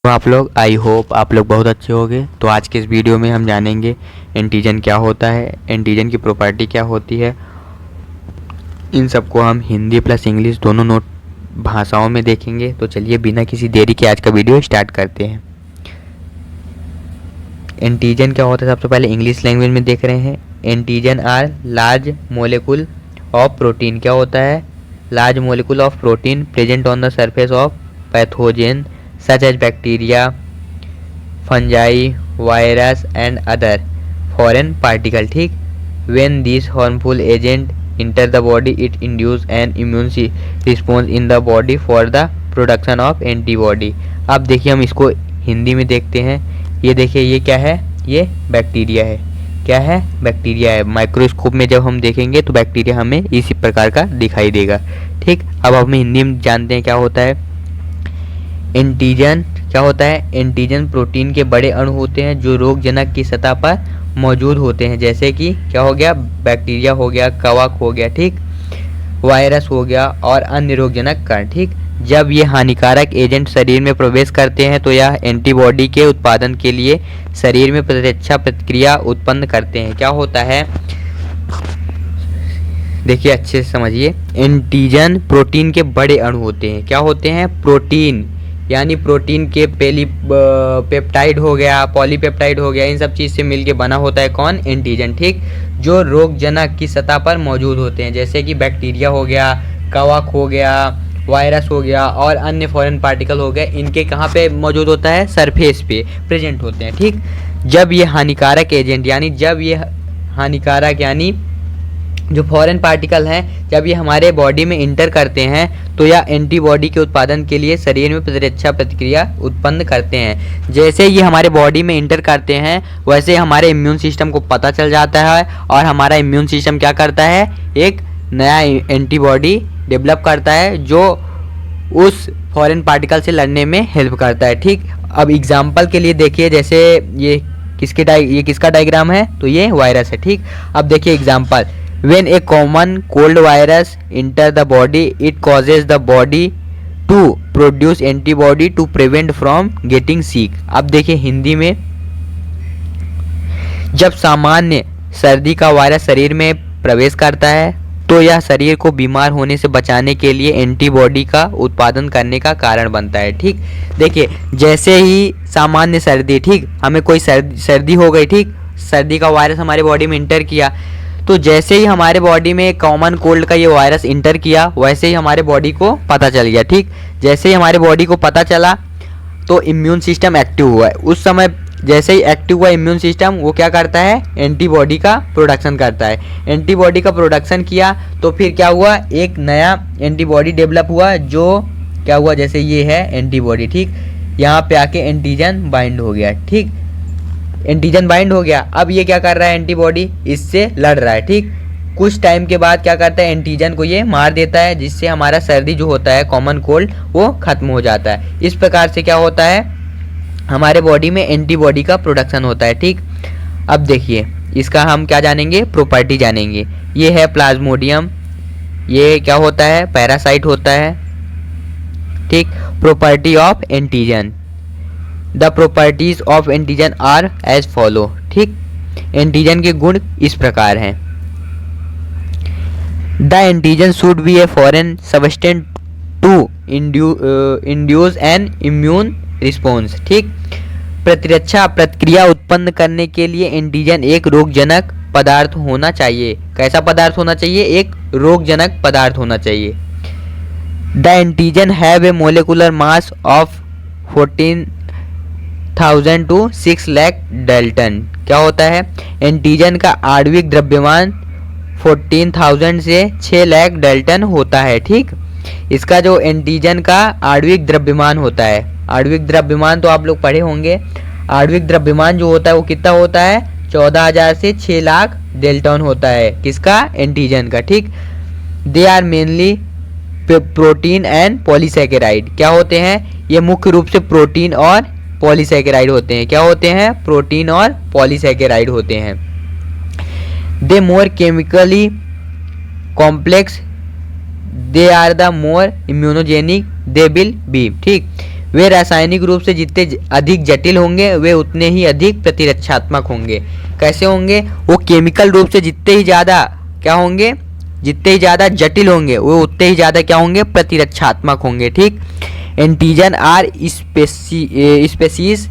तो आप लोग आई होप आप लोग बहुत अच्छे होंगे। तो आज के इस वीडियो में हम जानेंगे एंटीजन क्या होता है, एंटीजन की प्रॉपर्टी क्या होती है। इन सबको हम हिंदी प्लस इंग्लिश दोनों नोट भाषाओं में देखेंगे। तो चलिए बिना किसी देरी के आज का वीडियो स्टार्ट करते हैं। एंटीजन क्या होता है सबसे पहले इंग्लिश लैंग्वेज में देख रहे हैं। Antigen are large molecule of protein. क्या होता है? Large molecule of protein present on the surface of pathogen such as bacteria, fungi, virus and other foreign particle। ठीक, when these harmful agent enter the body it induce an immune response in the body for the production of antibody। अब देखिए हम इसको हिंदी में देखते हैं। ये देखिए ये क्या है? ये बैक्टीरिया है। क्या है? बैक्टीरिया है। माइक्रोस्कोप में जब हम देखेंगे तो बैक्टीरिया हमें इसी प्रकार का दिखाई देगा। ठीक, अब हम हिंदी में जानते हैं क्या होता है। एंटीजन क्या होता है? एंटीजन प्रोटीन के बड़े अणु होते हैं जो रोगजनक की सतह पर मौजूद होते हैं, जैसे कि क्या हो गया? बैक्टीरिया हो गया, कवक हो गया, ठीक, वायरस हो गया और अन्य रोगजनक कण। ठीक, जब ये हानिकारक एजेंट शरीर में प्रवेश करते हैं तो यह एंटीबॉडी के उत्पादन के लिए शरीर में प्रतिरक्षा प्रतिक्रिया उत्पन्न करते हैं। क्या होता है? देखिए अच्छे से समझिए। एंटीजन प्रोटीन के बड़े अणु होते हैं। क्या होते हैं? प्रोटीन यानी प्रोटीन के पेप्टाइड हो गया, पॉलीपेप्टाइड हो गया, इन सब चीज़ से मिलके बना होता है कौन? एंटीजन। ठीक, जो रोगजनक की सतह पर मौजूद होते हैं, जैसे कि बैक्टीरिया हो गया, कवक हो गया, वायरस हो गया और अन्य फॉरेन पार्टिकल हो गए। इनके कहाँ पे मौजूद होता है? सरफेस पे प्रेजेंट होते हैं। ठीक, जब ये हानिकारक एजेंट यानी जो फॉरेन पार्टिकल हैं, जब ये हमारे बॉडी में इंटर करते हैं तो यह एंटीबॉडी के उत्पादन के लिए शरीर में प्रतिरक्षा प्रतिक्रिया उत्पन्न करते हैं। जैसे ये हमारे बॉडी में इंटर करते हैं वैसे हमारे इम्यून सिस्टम को पता चल जाता है और हमारा इम्यून सिस्टम क्या करता है? एक नया एंटीबॉडी डेवलप करता है जो उस फॉरेन पार्टिकल से लड़ने में हेल्प करता है। ठीक, अब एग्जाम्पल के लिए देखिए, जैसे ये किसका डायग्राम है? तो ये वायरस है। ठीक, अब देखिए example. When a common cold virus enter the body, it causes the body to produce antibody to prevent from getting sick। अब देखिए हिंदी में, जब सामान्य सर्दी का वायरस शरीर में प्रवेश करता है तो यह शरीर को बीमार होने से बचाने के लिए एंटीबॉडी का उत्पादन करने का कारण बनता है। ठीक, देखिए जैसे ही सामान्य सर्दी, ठीक, हमें कोई सर्दी हो गई, ठीक, सर्दी का वायरस हमारे बॉडी में इंटर किया, तो जैसे ही हमारे बॉडी में कॉमन कोल्ड का ये वायरस इंटर किया वैसे ही हमारे बॉडी को पता चल गया। ठीक, जैसे ही हमारे बॉडी को पता चला तो इम्यून सिस्टम एक्टिव हुआ है। उस समय जैसे ही एक्टिव हुआ इम्यून सिस्टम, वो क्या करता है? एंटीबॉडी का प्रोडक्शन करता है। एंटीबॉडी का प्रोडक्शन किया तो फिर क्या हुआ? एक नया एंटीबॉडी डेवलप हुआ, जो क्या हुआ? जैसे ये है एंटीबॉडी, ठीक, यहाँ पे आके एंटीजन बाइंड हो गया। ठीक, एंटीजन बाइंड हो गया। अब ये क्या कर रहा है? एंटीबॉडी इससे लड़ रहा है। ठीक, कुछ टाइम के बाद क्या करता है? एंटीजन को ये मार देता है, जिससे हमारा सर्दी जो होता है कॉमन कोल्ड वो खत्म हो जाता है। इस प्रकार से क्या होता है? हमारे बॉडी में एंटीबॉडी का प्रोडक्शन होता है। ठीक, अब देखिए इसका हम क्या जानेंगे? प्रॉपर्टी जानेंगे। ये है प्लाज्मोडियम। ये क्या होता है? पैरासाइट होता है। ठीक, property of antigen. The properties of antigen are as follow. ठीक, एंटीजन के गुण इस प्रकार हैं। The antigen should be a foreign substance to induce an immune response. ठीक, प्रतिरक्षा प्रतिक्रिया उत्पन्न करने के लिए एंटीजन एक रोगजनक पदार्थ होना चाहिए। कैसा पदार्थ होना चाहिए? एक रोगजनक पदार्थ होना चाहिए। The antigen have a molecular mass of 14,000 to 6 lakh Dalton. क्या होता है? एंटीजन का आणविक द्रव्यमान 14,000 से 6 लाख डाल्टन होता है। ठीक, इसका जो एंटीजन का आणविक द्रव्यमान होता है, आणविक द्रव्यमान तो आप लोग पढ़े होंगे। आणविक द्रव्यमान जो होता है वो कितना होता है? 14,000 से 6 लाख डाल्टन होता है। किसका? एंटीजन का। ठीक, they are mainly protein and polysaccharide. क्या होते हैं? ये मुख्य रूप से प्रोटीन और पॉलीसैकेराइड होते हैं। क्या होते हैं? प्रोटीन और पॉलीसैकेराइड होते हैं। They more chemically complex, they are the more immunogenic they will be. ठीक, वे रासायनिक रूप से जितने अधिक जटिल होंगे वे उतने ही अधिक प्रतिरक्षात्मक होंगे। कैसे होंगे? वो केमिकल रूप से जितने ही ज़्यादा क्या होंगे, जितने ही ज़्यादा जटिल होंगे वो उतने ही ज़्यादा क्या होंगे, प्रतिरक्षात्मक होंगे। ठीक। Antigen are species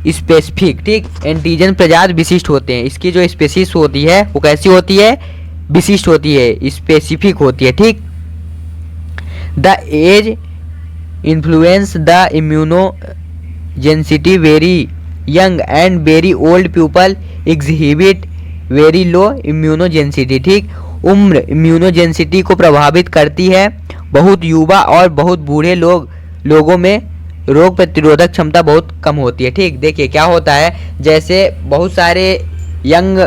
specific. ठीक। एंटीजन प्रजाति विशिष्ट होते हैं। इसकी जो स्पेसीज होती है वो कैसी होती है, विशिष्ट होती है, स्पेसिफिक होती है। ठीक। The age influence the immunogenicity very young and very old people exhibit very low immunogenicity. ठीक। उम्र इम्यूनोजेंसिटी को प्रभावित करती है। बहुत युवा और बहुत बूढ़े लोगों में रोग प्रतिरोधक क्षमता बहुत कम होती है। ठीक। देखिए क्या होता है, जैसे बहुत सारे यंग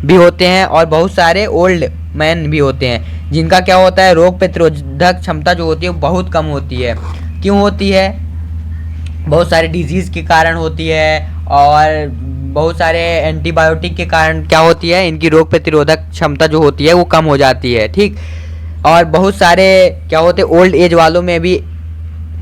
भी होते हैं और बहुत सारे ओल्ड मैन भी होते हैं जिनका क्या होता है, रोग प्रतिरोधक क्षमता जो होती है वो बहुत कम होती है। क्यों होती है? बहुत सारे डिजीज़ के कारण होती है और बहुत सारे एंटीबायोटिक के कारण क्या होती है, इनकी रोग प्रतिरोधक क्षमता जो होती है वो कम हो जाती है। ठीक। और बहुत सारे क्या होते हैं, ओल्ड एज वालों में भी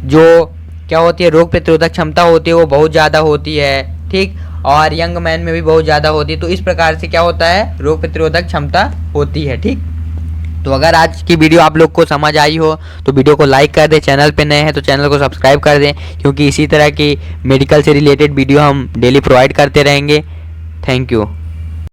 जो क्या होती है, रोग प्रतिरोधक क्षमता होती है वो बहुत ज़्यादा होती है। ठीक। और यंग मैन में भी बहुत ज़्यादा होती है। तो इस प्रकार से क्या होता है, रोग प्रतिरोधक क्षमता होती है। ठीक। तो अगर आज की वीडियो आप लोग को समझ आई हो तो वीडियो को लाइक कर दें, चैनल पे नए हैं तो चैनल को सब्सक्राइब कर दें, क्योंकि इसी तरह की मेडिकल से रिलेटेड वीडियो हम डेली प्रोवाइड करते रहेंगे। Thank you.